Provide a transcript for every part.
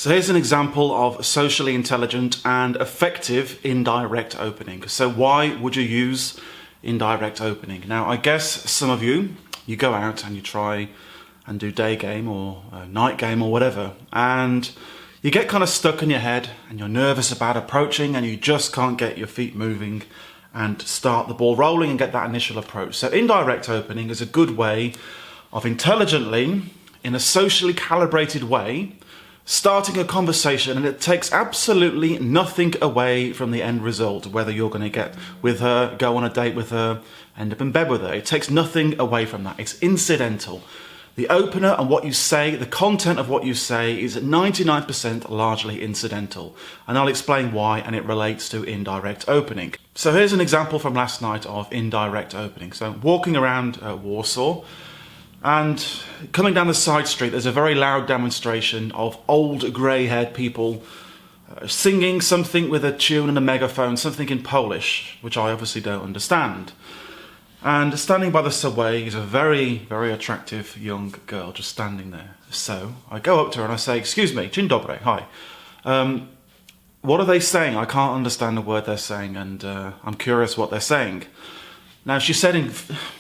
So here's an example of socially intelligent and effective indirect opening. So why would you use indirect opening? Now, I guess some of you go out and you try and do day game or night game or whatever, and you get kind of stuck in your head and you're nervous about approaching and you just can't get your feet moving and start the ball rolling and get that initial approach. So indirect opening is a good way of intelligently, in a socially calibrated way, starting a conversation, and it takes absolutely nothing away from the end result, whether you're going to get with her, go on a date with her, end up in bed with her. It takes nothing away from that. It's incidental. The opener and what you say, the content of what you say is 99% largely incidental. And I'll explain why, and it relates to indirect opening. So here's an example from last night of indirect opening. So walking around Warsaw, and coming down the side street, there's a very loud demonstration of old grey-haired people singing something with a tune and a megaphone, something in Polish, which I obviously don't understand. And standing by the subway is a very, very attractive young girl just standing there. So I go up to her and I say, "Excuse me, dzień dobry, hi. What are they saying? I can't understand a word they're saying, and I'm curious what they're saying." Now, she said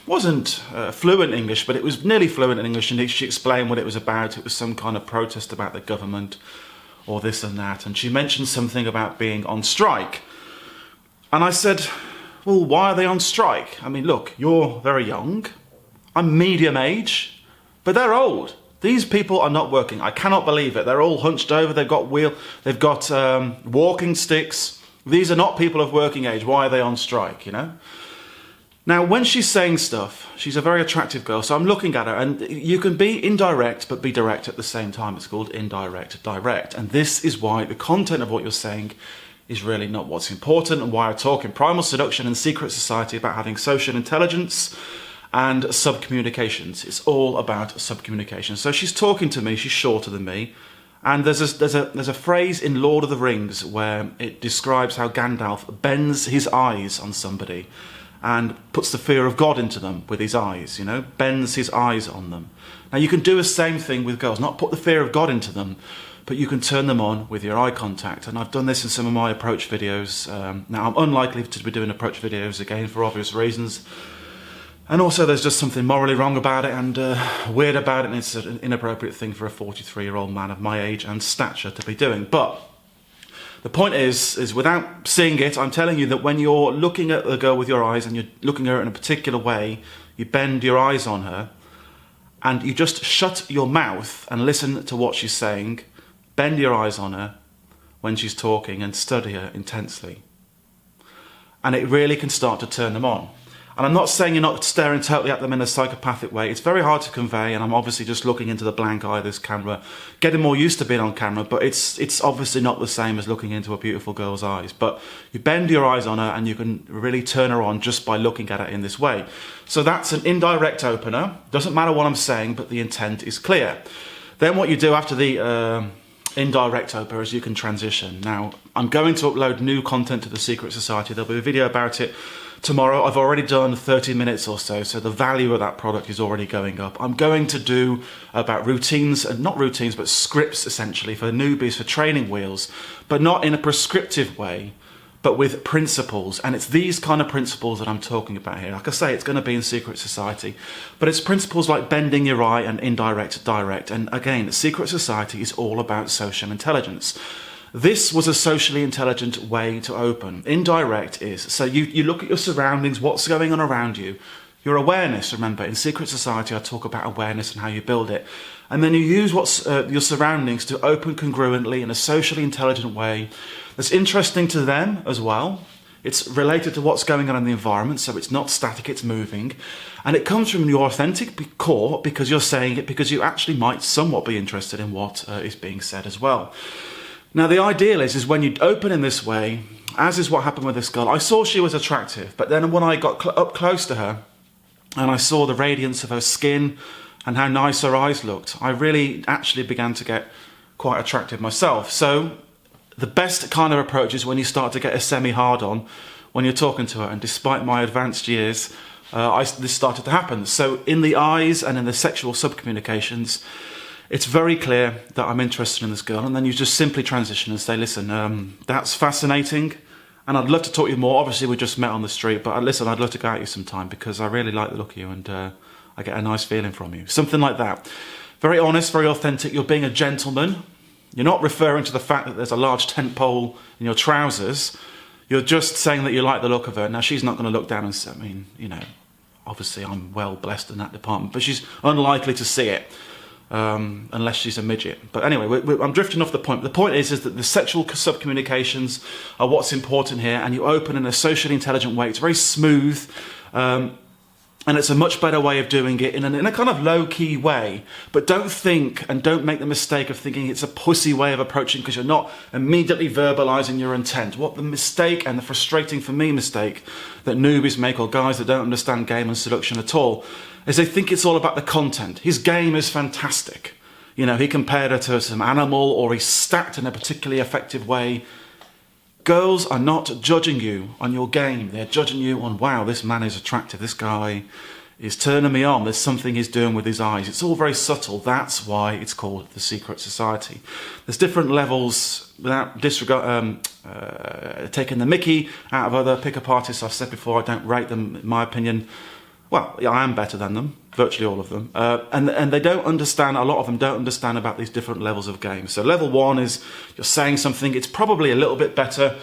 wasn't fluent English, but it was nearly fluent in English, and she explained what it was about. It was some kind of protest about the government or this and that, and she mentioned something about being on strike. And I said, "Well, why are they on strike? I mean, look, you're very young, I'm medium age, but they're old. These people are not working. I cannot believe it. They're all hunched over, they've got walking sticks. These are not people of working age. Why are they on strike, you know?" Now, when she's saying stuff, she's a very attractive girl, so I'm looking at her, and you can be indirect but be direct at the same time. It's called indirect direct, and this is why the content of what you're saying is really not what's important, and why I talk in Primal Seduction and Secret Society about having social intelligence and subcommunications. It's all about subcommunication. So she's talking to me, she's shorter than me, and there's a phrase in Lord of the Rings where it describes how Gandalf bends his eyes on somebody and puts the fear of God into them with his eyes, you know, bends his eyes on them. Now, you can do the same thing with girls, not put the fear of God into them, but you can turn them on with your eye contact. And I've done this in some of my approach videos. Now, I'm unlikely to be doing approach videos again for obvious reasons. And also, there's just something morally wrong about it and weird about it, and it's an inappropriate thing for a 43-year-old man of my age and stature to be doing. But the point is without seeing it, I'm telling you that when you're looking at the girl with your eyes and you're looking at her in a particular way, you bend your eyes on her and you just shut your mouth and listen to what she's saying, bend your eyes on her when she's talking and study her intensely. And it really can start to turn them on. And I'm not saying you're not staring totally at them in a psychopathic way. It's very hard to convey, and I'm obviously just looking into the blank eye of this camera, getting more used to being on camera, but it's obviously not the same as looking into a beautiful girl's eyes. But you bend your eyes on her and you can really turn her on just by looking at her in this way. So that's an indirect opener. Doesn't matter what I'm saying, but the intent is clear. Then what you do after the indirect opener is you can transition. Now, I'm going to upload new content to the Secret Society. There'll be a video about it tomorrow. I've already done 30 minutes or so, so the value of that product is already going up. I'm going to do about routines, and not routines, but scripts essentially for newbies, for training wheels, but not in a prescriptive way, but with principles. And it's these kind of principles that I'm talking about here. Like I say, it's going to be in Secret Society, but it's principles like bending your eye and indirect direct. And again, Secret Society is all about social intelligence. This was a socially intelligent way to open. Indirect is, so you look at your surroundings, what's going on around you, your awareness. Remember, in Secret Society, I talk about awareness and how you build it. And then you use your surroundings to open congruently in a socially intelligent way that's interesting to them as well. It's related to what's going on in the environment, so it's not static, it's moving. And it comes from your authentic core because you're saying it because you actually might somewhat be interested in what is being said as well. Now, the ideal is when you open in this way, as is what happened with this girl. I saw she was attractive, but then when I got up close to her and I saw the radiance of her skin and how nice her eyes looked, I really actually began to get quite attractive myself. So the best kind of approach is when you start to get a semi-hard-on when you're talking to her, and despite my advanced years, this started to happen. So in the eyes and in the sexual subcommunications, it's very clear that I'm interested in this girl, and then you just simply transition and say, listen, that's fascinating, and I'd love to talk to you more. Obviously, we just met on the street, but listen, I'd love to go out with you sometime because I really like the look of you, and I get a nice feeling from you. Something like that. Very honest, very authentic. You're being a gentleman. You're not referring to the fact that there's a large tent pole in your trousers. You're just saying that you like the look of her. Now, she's not going to look down and say, I mean, you know, obviously I'm well blessed in that department, but she's unlikely to see it unless she's a midget. But anyway, I'm drifting off the point. The point is that the sexual sub-communications are what's important here, and you open in a socially intelligent way. It's very smooth, and it's a much better way of doing it in a kind of low-key way. But don't think and don't make the mistake of thinking it's a pussy way of approaching because you're not immediately verbalising your intent. What the mistake, and the frustrating for me mistake, that newbies make, or guys that don't understand game and seduction at all, is they think it's all about the content. His game is fantastic. You know, he compared her to some animal, or he's stacked in a particularly effective way. Girls are not judging you on your game. They're judging you on, wow, this man is attractive. This guy is turning me on. There's something he's doing with his eyes. It's all very subtle. That's why it's called the secret society. There's different levels, without taking the mickey out of other pick-up artists. I've said before, I don't rate them, in my opinion. Well, yeah, I am better than them, virtually all of them. And they don't understand, a lot of them don't understand about these different levels of games. So level 1 is you're saying something. It's probably a little bit better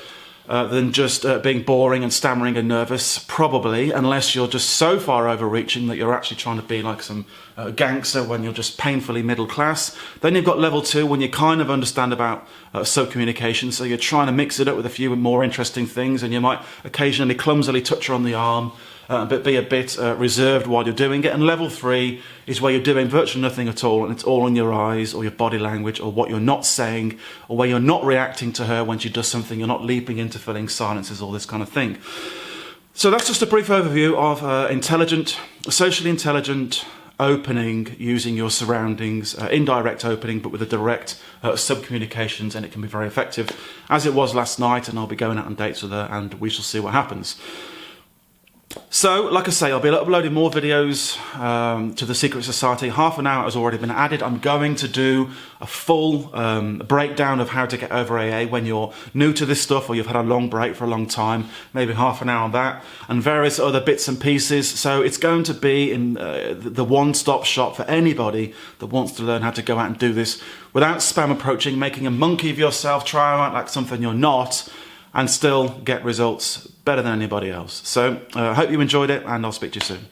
than just being boring and stammering and nervous, probably, unless you're just so far overreaching that you're actually trying to be like some gangster when you're just painfully middle class. Then you've got level 2 when you kind of understand about sub-communication, so you're trying to mix it up with a few more interesting things, and you might occasionally clumsily touch her on the arm, but be a bit reserved while you're doing it. And level 3 is where you're doing virtually nothing at all, and it's all in your eyes or your body language or what you're not saying, or where you're not reacting to her when she does something. You're not leaping into filling silences, all this kind of thing. So that's just a brief overview of socially intelligent opening using your surroundings, indirect opening, but with a direct sub-communications, and it can be very effective, as it was last night, and I'll be going out on dates with her, and we shall see what happens. So, like I say, I'll be uploading more videos to the Secret Society. Half an hour has already been added. I'm going to do a full breakdown of how to get over AA when you're new to this stuff, or you've had a long break for a long time, maybe half an hour on that, and various other bits and pieces. So it's going to be in the one-stop shop for anybody that wants to learn how to go out and do this without spam approaching, making a monkey of yourself, try out like something you're not, and still get results better than anybody else. So I hope you enjoyed it, and I'll speak to you soon.